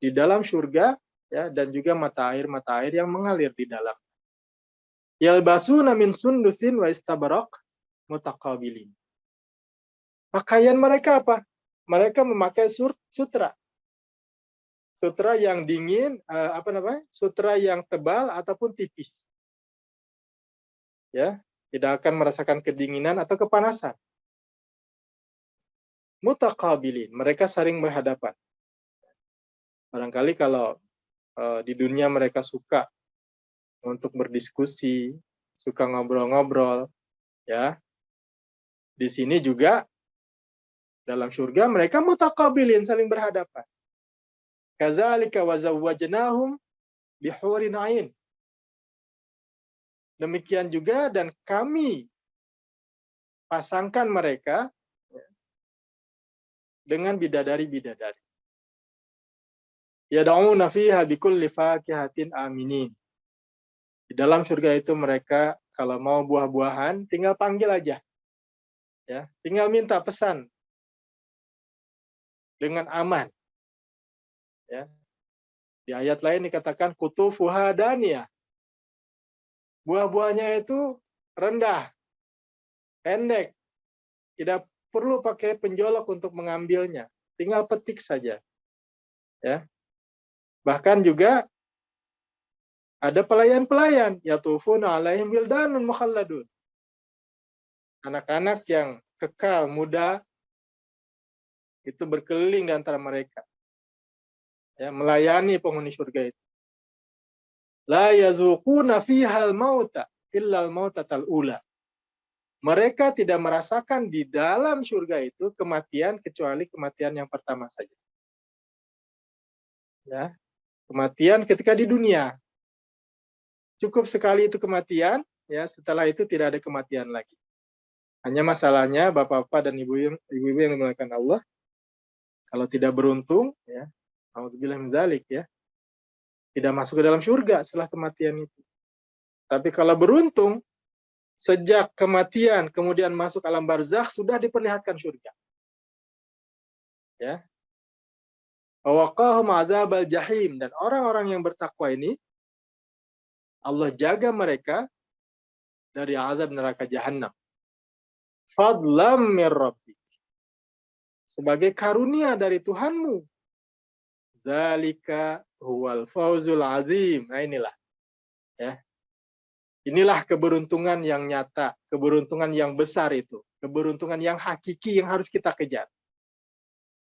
Speaker 2: di dalam surga, ya, dan juga mata air yang mengalir di dalam. Yalbasuna min sundusin wa istabarak mutaqabilin. Pakaian mereka apa? Mereka memakai sutra. Sutra yang dingin, sutra yang tebal ataupun tipis. Ya, tidak akan merasakan kedinginan atau kepanasan. Mutaqabilin, mereka saling berhadapan. Barangkali kalau di dunia mereka suka untuk berdiskusi, suka ngobrol-ngobrol, ya. Di sini juga dalam surga mereka mutaqabilin, saling berhadapan. Kadzalika wa zawwajnahum bihurin 'ain. Demikian juga dan kami pasangkan mereka dengan bidadari-bidadari. Yad'una fiha bikulli fakihatin aminin. Di dalam surga itu mereka kalau mau buah-buahan tinggal panggil aja. Ya, tinggal minta pesan dengan aman. Ya. Di ayat lain dikatakan kutufuha daniyah. Buah-buahnya itu rendah, pendek. Tidak perlu pakai penjolok untuk mengambilnya. Tinggal petik saja. Ya. Bahkan juga ada pelayan-pelayan, yatufuna alaihim wildanun mukhalladun. Anak-anak yang kekal, muda, itu berkeliling di antara mereka. Ya, melayani penghuni surga itu. La yazuquna fiha al-mauta illa al-mautatal ula. Mereka tidak merasakan di dalam surga itu kematian kecuali kematian yang pertama saja. Ya. Kematian ketika di dunia. Cukup sekali itu kematian, ya, setelah itu tidak ada kematian lagi. Hanya masalahnya Bapak-bapak dan ibu-ibu yang dimuliakan Allah, kalau tidak beruntung, ya, alhamdulillah menzalik, ya, tidak masuk ke dalam surga setelah kematian itu. Tapi kalau beruntung, sejak kematian kemudian masuk alam barzakh sudah diperlihatkan surga. Ya. Waqahum azabal jahim, dan orang-orang yang bertakwa ini Allah jaga mereka dari azab neraka jahanam. Fadlam mir rabbik. Sebagai karunia dari Tuhanmu. Zalika huwal fawzul azim. Nah inilah. Ya. Inilah keberuntungan yang nyata, keberuntungan yang besar itu, keberuntungan yang hakiki yang harus kita kejar.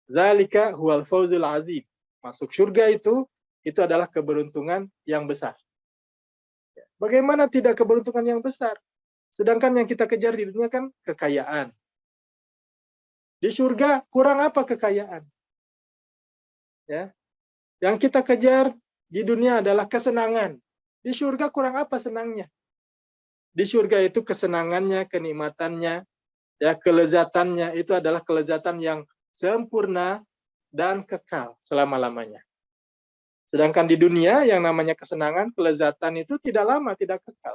Speaker 2: Zalika huwal fawzul azim. Masuk surga itu adalah keberuntungan yang besar. Bagaimana tidak keberuntungan yang besar? Sedangkan yang kita kejar di dunia kan kekayaan. Di surga kurang apa kekayaan? Ya. Yang kita kejar di dunia adalah kesenangan. Di surga kurang apa senangnya? Di surga itu kesenangannya, kenikmatannya, ya, kelezatannya itu adalah kelezatan yang sempurna dan kekal selama-lamanya. Sedangkan di dunia yang namanya kesenangan, kelezatan itu tidak lama, tidak kekal.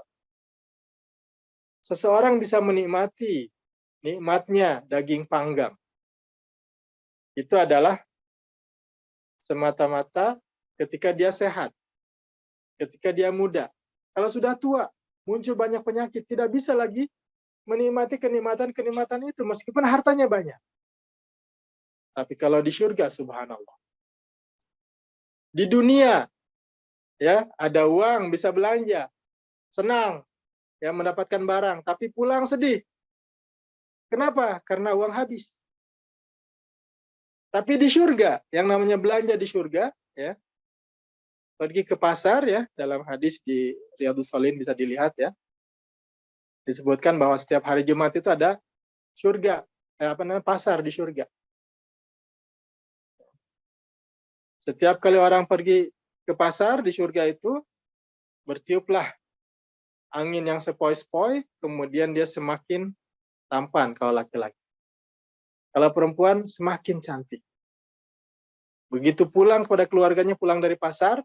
Speaker 2: Seseorang bisa menikmati nikmatnya daging panggang. Itu adalah semata-mata ketika dia sehat, ketika dia muda. Kalau sudah tua, muncul banyak penyakit, tidak bisa lagi menikmati kenikmatan-kenikmatan itu meskipun hartanya banyak. Tapi kalau di surga, subhanallah. Di dunia, ya, ada uang, bisa belanja, senang, ya, mendapatkan barang, tapi pulang sedih. Kenapa? Karena uang habis. Tapi di surga, yang namanya belanja di surga, ya, pergi ke pasar, ya, dalam hadis di Riyadhus Shalihin bisa dilihat, ya, disebutkan bahwa setiap hari Jumat itu ada surga, pasar di surga. Setiap kali orang pergi ke pasar di surga itu, bertiuplah angin yang sepoi-sepoi, kemudian dia semakin tampan kalau laki-laki. Kalau perempuan semakin cantik. Begitu pulang kepada keluarganya, pulang dari pasar,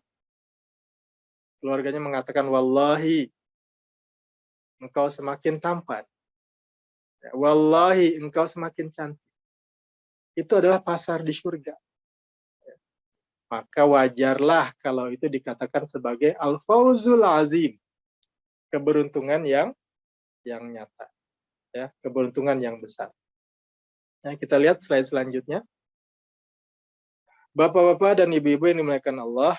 Speaker 2: keluarganya mengatakan, wallahi, engkau semakin tampan. Wallahi, engkau semakin cantik. Itu adalah pasar di surga. Maka wajarlah kalau itu dikatakan sebagai al-fawzul azim. Keberuntungan yang nyata. Ya, keberuntungan yang besar. Nah, kita lihat slide selanjutnya. Bapak-bapak dan ibu-ibu yang dimuliakan Allah,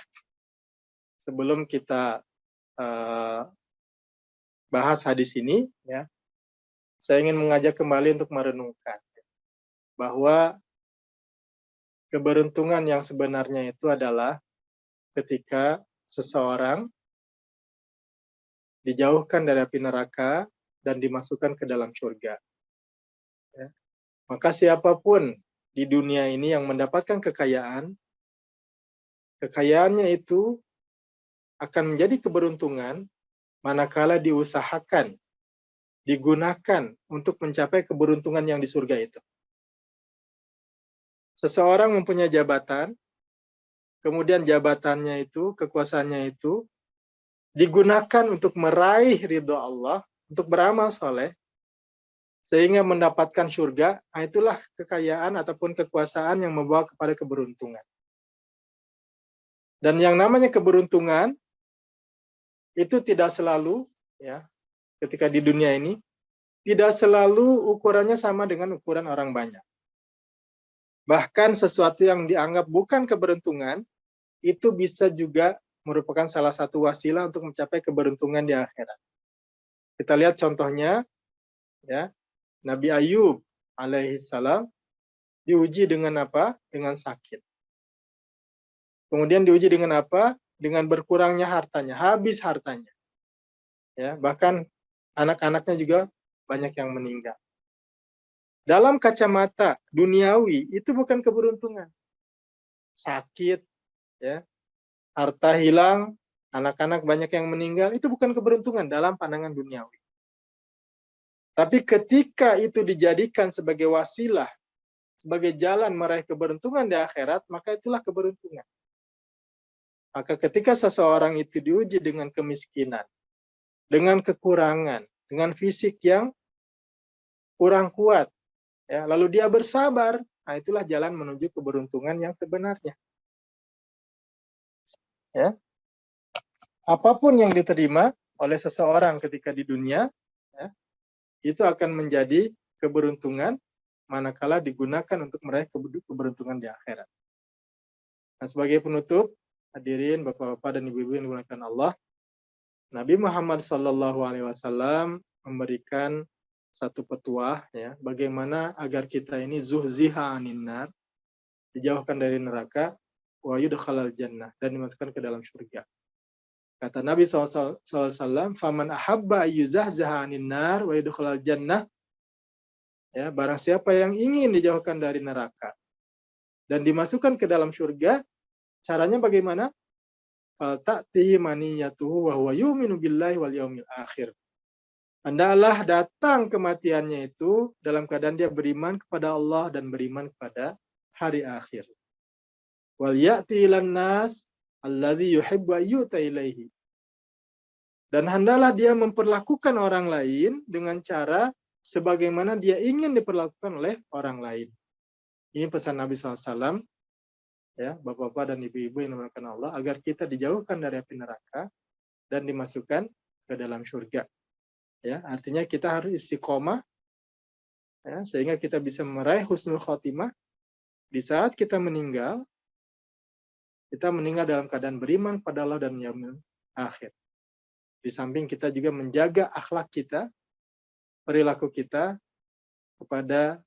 Speaker 2: sebelum kita bahas hadis ini, ya, saya ingin mengajak kembali untuk merenungkan bahwa keberuntungan yang sebenarnya itu adalah ketika seseorang dijauhkan dari api neraka dan dimasukkan ke dalam surga. Ya. Maka siapapun di dunia ini yang mendapatkan kekayaan, kekayaannya itu akan menjadi keberuntungan manakala diusahakan, digunakan untuk mencapai keberuntungan yang di surga itu. Seseorang mempunyai jabatan, kemudian jabatannya itu, kekuasaannya itu, digunakan untuk meraih ridho Allah, untuk beramal soleh, sehingga mendapatkan surga, itulah kekayaan ataupun kekuasaan yang membawa kepada keberuntungan. Dan yang namanya keberuntungan, itu tidak selalu, ya, ketika di dunia ini, tidak selalu ukurannya sama dengan ukuran orang banyak. Bahkan sesuatu yang dianggap bukan keberuntungan, itu bisa juga merupakan salah satu wasilah untuk mencapai keberuntungan di akhirat. Kita lihat contohnya, ya, Nabi Ayub alaihissalam diuji dengan apa? Dengan sakit. Kemudian diuji dengan apa? Dengan berkurangnya hartanya, habis hartanya. Ya, bahkan anak-anaknya juga banyak yang meninggal. Dalam kacamata duniawi itu bukan keberuntungan. Sakit, ya, harta hilang, anak-anak banyak yang meninggal, itu bukan keberuntungan dalam pandangan duniawi. Tapi ketika itu dijadikan sebagai wasilah, sebagai jalan meraih keberuntungan di akhirat, maka itulah keberuntungan. Maka ketika seseorang itu diuji dengan kemiskinan, dengan kekurangan, dengan fisik yang kurang kuat, ya, lalu dia bersabar, nah itulah jalan menuju keberuntungan yang sebenarnya. Ya. Apapun yang diterima oleh seseorang ketika di dunia, ya, itu akan menjadi keberuntungan manakala digunakan untuk meraih keberuntungan di akhirat. Nah, sebagai penutup, hadirin bapak-bapak dan ibu-ibu yang dimuliakan Allah, Nabi Muhammad SAW memberikan satu petuah, ya, bagaimana agar kita ini zuhziha anin nar, dijauhkan dari neraka, wa yudkhalal jannah, dan dimasukkan ke dalam surga. Kata Nabi SAW, faman ahabba yuzahzaha anin nar wa yudkhalal jannah, ya, barang siapa yang ingin dijauhkan dari neraka dan dimasukkan ke dalam surga, caranya bagaimana? Ta'tihi maniyatuhu wa huwa yu'minu billahi wal yaumil akhir. Hendaklah datang kematiannya itu dalam keadaan dia beriman kepada Allah dan beriman kepada hari akhir. Wal ya'ti ilan nas alladzi yuhibbu ayyuta ilaihi. Dan hendaklah dia memperlakukan orang lain dengan cara sebagaimana dia ingin diperlakukan oleh orang lain. Ini pesan Nabi SAW, ya, bapak-bapak dan ibu-ibu yang dimuliakan Allah, agar kita dijauhkan dari api neraka dan dimasukkan ke dalam surga. Ya, artinya kita harus istiqomah, ya, sehingga kita bisa meraih husnul khotimah di saat kita meninggal dalam keadaan beriman pada Allah dan yaumil akhir. Di samping kita juga menjaga akhlak kita, perilaku kita kepada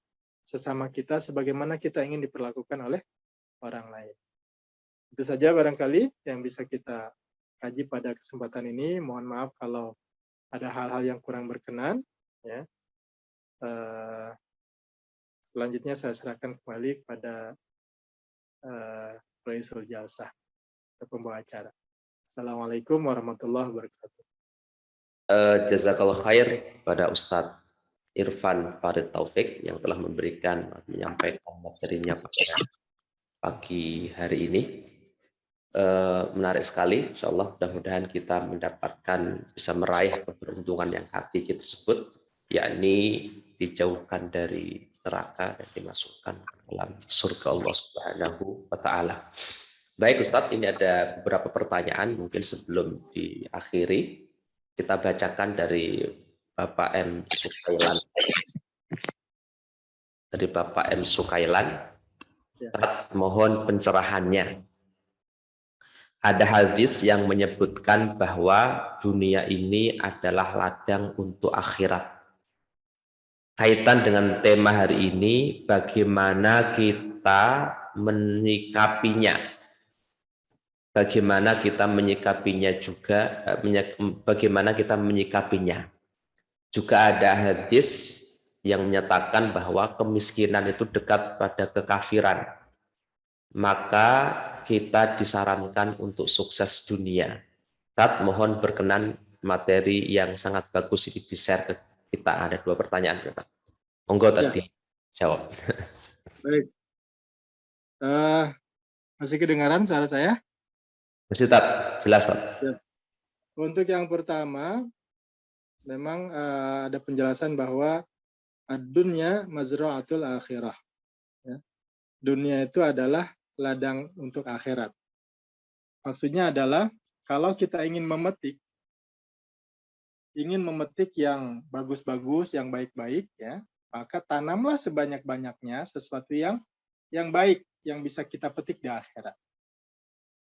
Speaker 2: sesama kita sebagaimana kita ingin diperlakukan oleh orang lain. Itu saja barangkali yang bisa kita kaji pada kesempatan ini. Mohon maaf kalau ada hal-hal yang kurang berkenan. Ya. Selanjutnya saya serahkan kembali kepada Raisul Jalsah, pembawa acara. Assalamualaikum warahmatullahi wabarakatuh.
Speaker 1: Jazakallah khair pada Ustadz Irfan Farid Taufik yang telah menyampaikan materinya pada pagi hari ini. Menarik sekali, insya Allah mudah-mudahan kita bisa meraih keberuntungan yang hakiki tersebut, yakni dijauhkan dari neraka dan dimasukkan ke dalam surga Allah Subhanahu wa Ta'ala. Baik Ustadz, ini ada beberapa pertanyaan, mungkin sebelum diakhiri kita bacakan dari Bapak M. Sukailan. Dari Bapak M. Sukailan, mohon pencerahannya. Ada hadis yang menyebutkan bahwa dunia ini adalah ladang untuk akhirat. Kaitan dengan tema hari ini, bagaimana kita menyikapinya? Bagaimana kita menyikapinya juga, bagaimana kita menyikapinya? Juga ada hadis yang menyatakan bahwa kemiskinan itu dekat pada kekafiran. Maka kita disarankan untuk sukses dunia. Tat, mohon berkenan materi yang sangat bagus ini di-share ke kita. Ada 2 pertanyaan. Monggo tadi jawab.
Speaker 2: Baik. Masih kedengaran suara saya?
Speaker 1: Masih, Tat. Jelas, Tat.
Speaker 2: Ya. Untuk yang pertama, memang ada penjelasan bahwa ad-dunya mazra'atul akhirah. Ya. Dunia itu adalah ladang untuk akhirat. Maksudnya adalah kalau kita ingin memetik yang bagus-bagus, yang baik-baik, ya, maka tanamlah sebanyak-banyaknya sesuatu yang baik yang bisa kita petik di akhirat.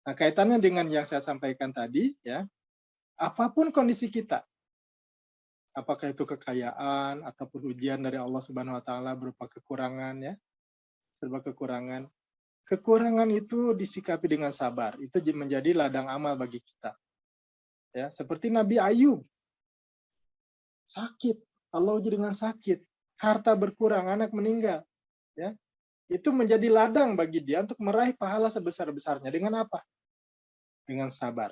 Speaker 2: Nah, kaitannya dengan yang saya sampaikan tadi, ya, apapun kondisi kita, apakah itu kekayaan ataupun ujian dari Allah Subhanahu Wa Taala berupa kekurangan, ya, serba kekurangan. Kekurangan itu disikapi dengan sabar. Itu menjadi ladang amal bagi kita. Ya, seperti Nabi Ayub. Sakit, Allah uji dengan sakit. Harta berkurang, anak meninggal. Ya, itu menjadi ladang bagi dia untuk meraih pahala sebesar-besarnya. Dengan apa? Dengan sabar.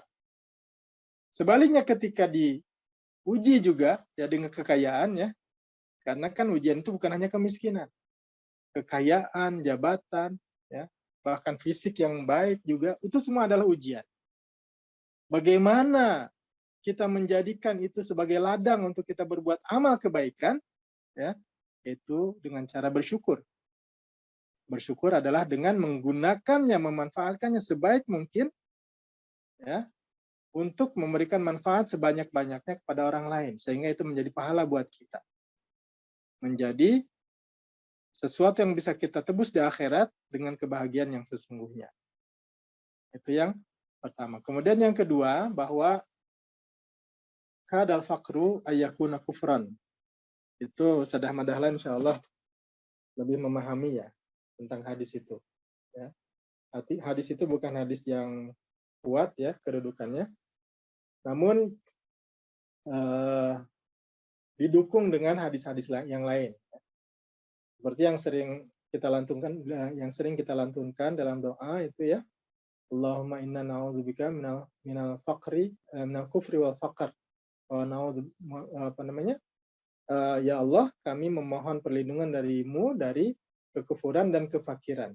Speaker 2: Sebaliknya ketika diuji juga ya dengan kekayaan, ya. Karena kan ujian itu bukan hanya kemiskinan. Kekayaan, jabatan, ya, bahkan fisik yang baik juga, itu semua adalah ujian. Bagaimana kita menjadikan itu sebagai ladang untuk kita berbuat amal kebaikan, ya, itu dengan cara bersyukur. Bersyukur adalah dengan menggunakannya, memanfaatkannya sebaik mungkin, ya, untuk memberikan manfaat sebanyak-banyaknya kepada orang lain, sehingga itu menjadi pahala buat kita. Menjadi sesuatu yang bisa kita tebus di akhirat dengan kebahagiaan yang sesungguhnya. Itu yang pertama. Kemudian yang kedua, bahwa kadal fakru ayyakuna kufran. Itu Ustaz Ahmad Dahlan insyaallah lebih memahami ya tentang hadis itu. Ya. Hadis itu bukan hadis yang kuat ya kedudukannya. Namun didukung dengan hadis-hadis yang lain. Seperti yang sering kita lantunkan dalam doa itu ya. Allahumma inna na'udzubika minal faqri minal kufri wal faqr. Ya Allah, kami memohon perlindungan darimu dari kekufuran dan kefakiran.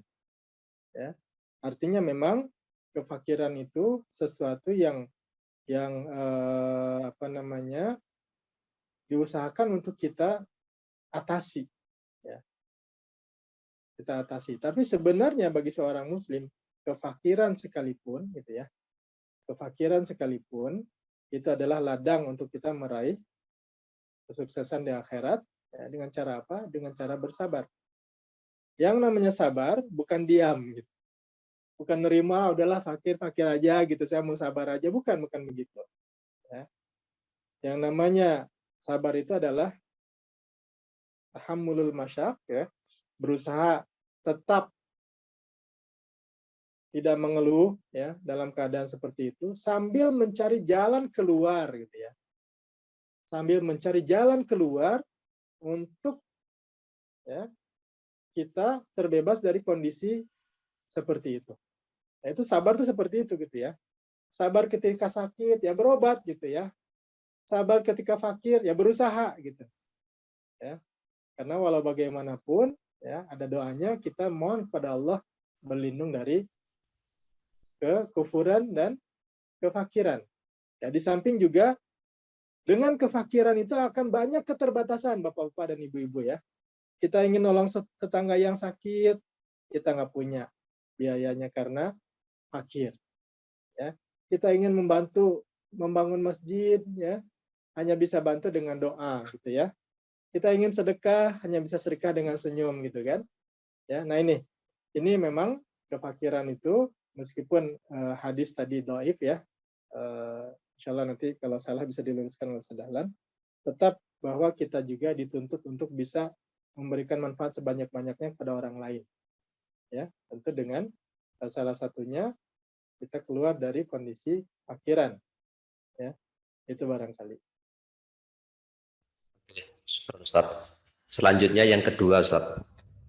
Speaker 2: Ya. Artinya memang kefakiran itu sesuatu yang diusahakan untuk kita atasi. Ya. Kita atasi. Tapi sebenarnya bagi seorang muslim, kefakiran sekalipun gitu ya. Kefakiran sekalipun itu adalah ladang untuk kita meraih kesuksesan di akhirat ya, dengan cara apa? Dengan cara bersabar. Yang namanya sabar bukan diam gitu. Bukan nerima udahlah fakir aja gitu, saya mau sabar aja, bukan begitu. Ya. Yang namanya sabar itu adalah tahammulul masyak ya, berusaha tetap tidak mengeluh ya dalam keadaan seperti itu sambil mencari jalan keluar gitu ya. Sambil mencari jalan keluar untuk ya kita terbebas dari kondisi seperti itu. Nah, itu sabar itu seperti itu gitu ya. Sabar ketika sakit ya berobat gitu ya. Sabar ketika fakir ya berusaha gitu. Ya. Karena walau bagaimanapun ya ada doanya, kita mohon kepada Allah berlindung dari kekufuran dan kefakiran. Ya, di samping juga dengan kefakiran itu akan banyak keterbatasan Bapak-bapak dan Ibu-ibu ya. Kita ingin nolong tetangga yang sakit, kita nggak punya biayanya karena fakir. Ya. Kita ingin membantu membangun masjid, ya, hanya bisa bantu dengan doa, gitu ya. Kita ingin sedekah, hanya bisa sedekah dengan senyum, gitu kan. Ya, nah ini memang kefakiran itu, meskipun hadis tadi dhaif ya, insya Allah nanti kalau salah bisa diluruskan oleh Ustaz Dahlan, tetap bahwa kita juga dituntut untuk bisa memberikan manfaat sebanyak-banyaknya kepada orang lain. Ya, tentu dengan salah satunya kita keluar dari kondisi fakiran. Ya, itu barangkali.
Speaker 1: Syukur, Ustaz. Selanjutnya yang kedua, Ustaz,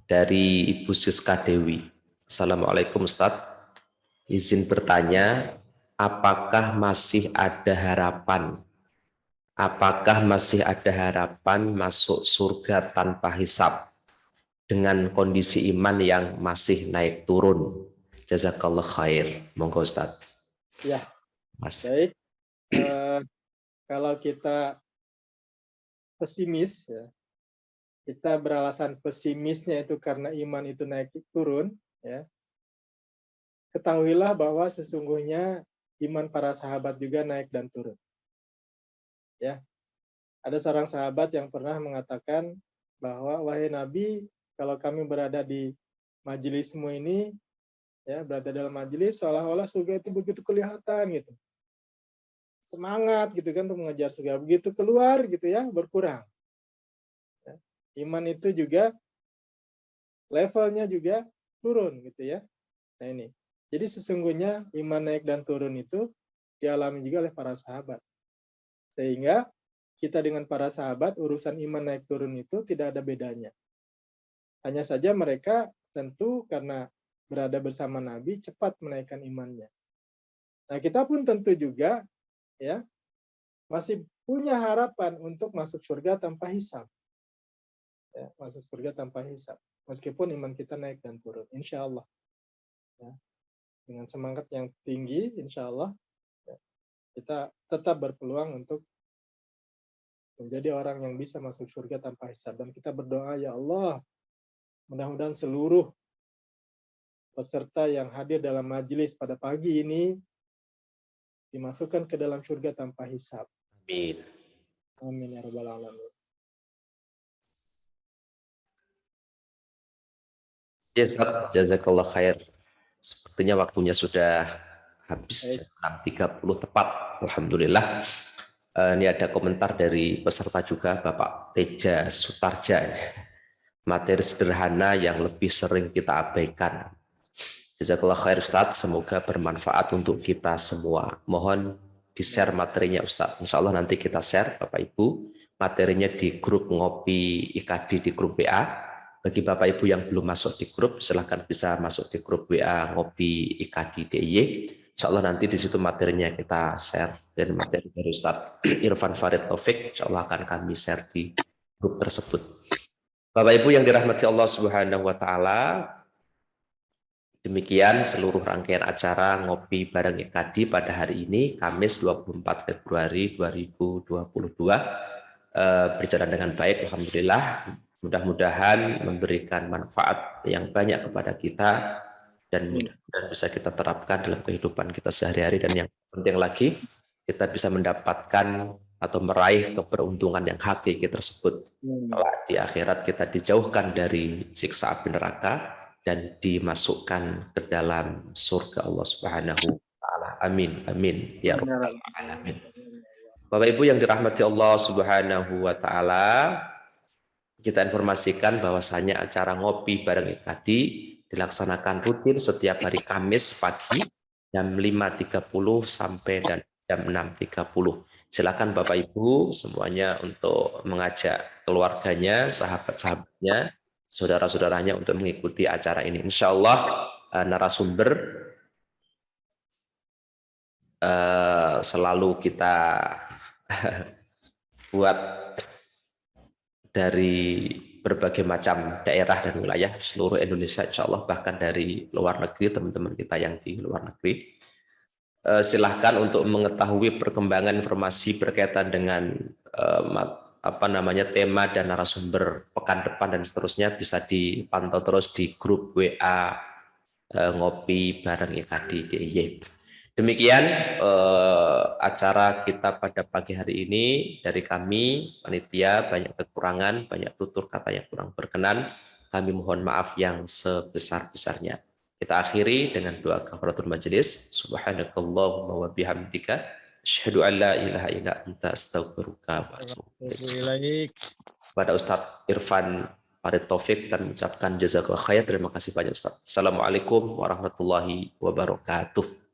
Speaker 1: dari Ibu Siska Dewi. Assalamualaikum, Ustaz. Izin bertanya, apakah masih ada harapan? Apakah masih ada harapan masuk surga tanpa hisab dengan kondisi iman yang masih naik turun? Jazakallah khair. Monggo, Ustaz.
Speaker 2: Ya,
Speaker 1: Mas.
Speaker 2: baik. Kalau kita pesimis, ya, kita beralasan pesimisnya itu karena iman itu naik turun, ya, ketahuilah bahwa sesungguhnya iman para sahabat juga naik dan turun. Ya, ada seorang sahabat yang pernah mengatakan bahwa, wahai Nabi, kalau kami berada di majelismu ini, ya, berada dalam majelis seolah-olah surga itu begitu kelihatan gitu, semangat gitu kan untuk mengejar surga. Begitu keluar gitu ya, berkurang. Ya, iman itu juga levelnya juga turun gitu ya. Nah ini, jadi sesungguhnya iman naik dan turun itu dialami juga oleh para sahabat. Sehingga kita dengan para sahabat, urusan iman naik turun itu tidak ada bedanya. Hanya saja mereka tentu karena berada bersama Nabi, cepat menaikkan imannya. Nah, kita pun tentu juga ya masih punya harapan untuk masuk surga tanpa hisab. Ya, masuk surga tanpa hisab. Meskipun iman kita naik dan turun, insya Allah. Ya, dengan semangat yang tinggi, insya Allah, ya, kita tetap berpeluang untuk menjadi orang yang bisa masuk surga tanpa hisab. Dan kita berdoa, ya Allah, mudah-mudahan seluruh peserta yang hadir dalam majelis pada pagi ini dimasukkan ke dalam surga tanpa hisab.
Speaker 1: Amin.
Speaker 2: Amin ya rabbal alamin.
Speaker 1: Ya, Ustaz, jazakallah khair. Sepertinya waktunya sudah habis, jam 30 tepat. Alhamdulillah. Ini ada komentar dari peserta juga, Bapak Teja Sutarja. Materi sederhana yang lebih sering kita abaikan. Jazakallah khair, Ustaz. Semoga bermanfaat untuk kita semua. Mohon di-share materinya, Ustaz. Insya Allah nanti kita share, Bapak Ibu, materinya di grup Ngopi IKD di grup WA. Bagi Bapak Ibu yang belum masuk di grup, silahkan bisa masuk di grup WA Ngopi IKD DIY. Insya Allah nanti di situ materinya kita share, dan materi dari Ustaz Irfan Farid Taufik insya Allah akan kami share di grup tersebut. Bapak Ibu yang dirahmati Allah Subhanahu wa Ta'ala, demikian seluruh rangkaian acara Ngopi Bareng IKD pada hari ini, Kamis 24 Februari 2022, berjalan dengan baik, alhamdulillah. Mudah-mudahan memberikan manfaat yang banyak kepada kita, dan mudah-mudahan bisa kita terapkan dalam kehidupan kita sehari-hari, dan yang penting lagi kita bisa mendapatkan atau meraih keberuntungan yang hakiki tersebut. Kalau di akhirat kita dijauhkan dari siksa api neraka dan dimasukkan ke dalam surga Allah Subhanahu wa Ta'ala. Amin, amin ya rabbal alamin. Bapak Ibu yang dirahmati Allah Subhanahu wa Ta'ala, kita informasikan bahwasanya acara Ngopi Bareng IKD dilaksanakan rutin setiap hari Kamis pagi jam 5.30 sampai dan jam 6.30. Silakan Bapak Ibu semuanya untuk mengajak keluarganya, sahabat-sahabatnya, saudara-saudaranya untuk mengikuti acara ini. Insya Allah narasumber selalu kita buat dari berbagai macam daerah dan wilayah seluruh Indonesia, insya Allah, bahkan dari luar negeri, teman-teman kita yang di luar negeri. Silahkan untuk mengetahui perkembangan informasi berkaitan dengan tema dan narasumber pekan depan dan seterusnya bisa dipantau terus di grup WA Ngopi Bareng IKD DIY. Demikian acara kita pada pagi hari ini dari kami panitia, banyak kekurangan, banyak tutur kata yang kurang berkenan, kami mohon maaf yang sebesar-besarnya. Kita akhiri dengan doa kafaratul majelis. Subhanakallahumma wa bihamdika asyhadu an la ilaha illa anta astaghfiruka wa atubu ilaik. Kepada Ustadz Irfan Farid Taufik dan mengucapkan jazakallahu khair. Terima kasih banyak Ustadz. Assalamualaikum warahmatullahi wabarakatuh.